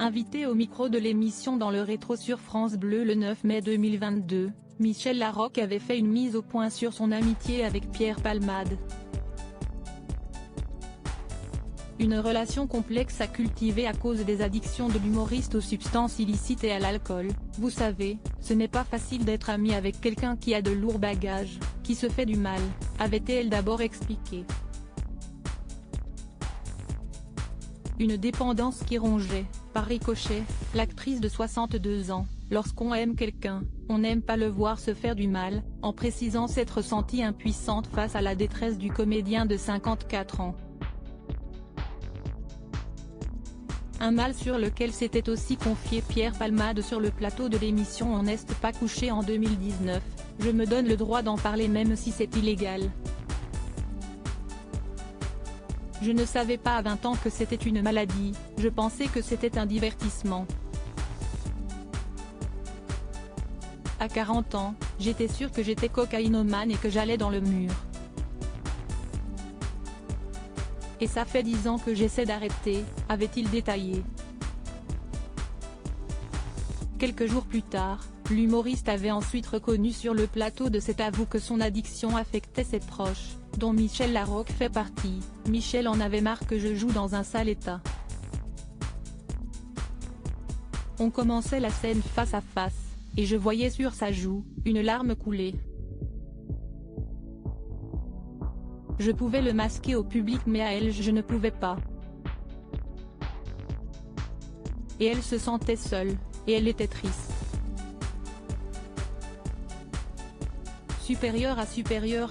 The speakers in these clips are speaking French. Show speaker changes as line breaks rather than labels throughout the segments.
Invitée au micro de l'émission Dans le rétro sur France Bleu le 9 mai 2022, Michel Larocque avait fait une mise au point sur son amitié avec Pierre Palmade. Une relation complexe à cultiver à cause des addictions de l'humoriste aux substances illicites et à l'alcool. Vous savez, ce n'est pas facile d'être ami avec quelqu'un qui a de lourds bagages, qui se fait du mal, avait-elle d'abord expliqué. Une dépendance qui rongeait, par ricochet, l'actrice de 62 ans. Lorsqu'on aime quelqu'un, on n'aime pas le voir se faire du mal, en précisant s'être sentie impuissante face à la détresse du comédien de 54 ans. Un mal sur lequel s'était aussi confié Pierre Palmade sur le plateau de l'émission On n'est pas couché en 2019, je me donne le droit d'en parler même si c'est illégal. Je ne savais pas à 20 ans que c'était une maladie, je pensais que c'était un divertissement. À 40 ans, j'étais sûre que j'étais cocaïnomane et que j'allais dans le mur. Et ça fait 10 ans que j'essaie d'arrêter, avait-il détaillé. Quelques jours plus tard, l'humoriste avait ensuite reconnu sur le plateau de cet avou que son addiction affectait ses proches, dont Michel Larocque fait partie. Michel en avait marre que je joue dans un sale état. On commençait la scène face à face, et je voyais sur sa joue, une larme couler. Je pouvais le masquer au public mais à elle je ne pouvais pas. Et elle se sentait seule, et elle était triste. Supérieure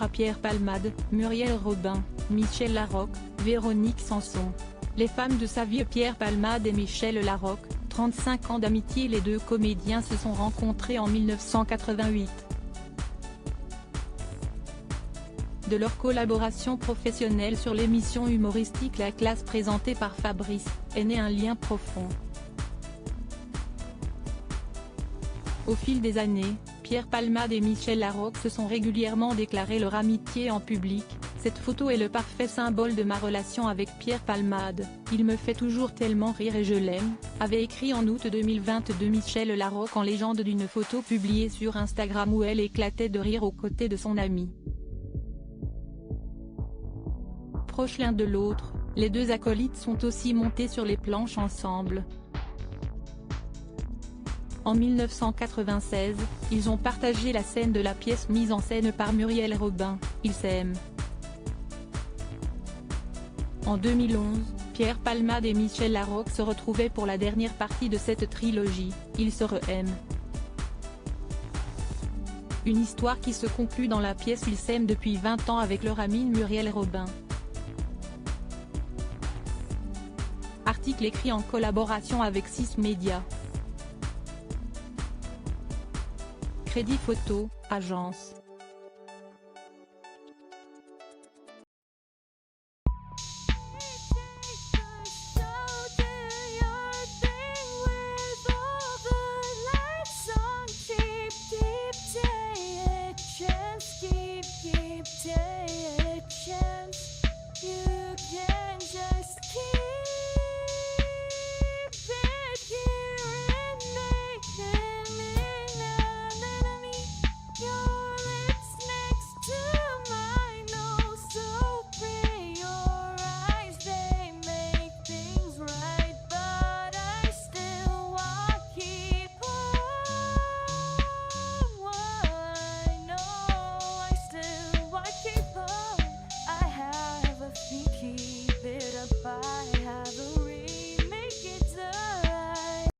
à Pierre Palmade, Muriel Robin, Michel Larocque, Véronique Sanson. Les femmes de sa vie. Pierre Palmade et Michel Larocque, 35 ans d'amitié. Les deux comédiens se sont rencontrés en 1988. De leur collaboration professionnelle sur l'émission humoristique La Classe présentée par Fabrice, est né un lien profond. Au fil des années, Pierre Palmade et Michel Larocque se sont régulièrement déclaré leur amitié en public. Cette photo est le parfait symbole de ma relation avec Pierre Palmade, il me fait toujours tellement rire et je l'aime, avait écrit en août 2022 Michel Larocque en légende d'une photo publiée sur Instagram où elle éclatait de rire aux côtés de son ami. Proches l'un de l'autre, les deux acolytes sont aussi montés sur les planches ensemble. En 1996, ils ont partagé la scène de la pièce mise en scène par Muriel Robin, Ils s'aiment. En 2011, Pierre Palmade et Michel Larocque se retrouvaient pour la dernière partie de cette trilogie, Ils se re-aiment. Une histoire qui se conclut dans la pièce Ils s'aiment depuis 20 ans avec leur amie Muriel Robin. Article écrit en collaboration avec 6 médias. Crédit photo, agence.
Keep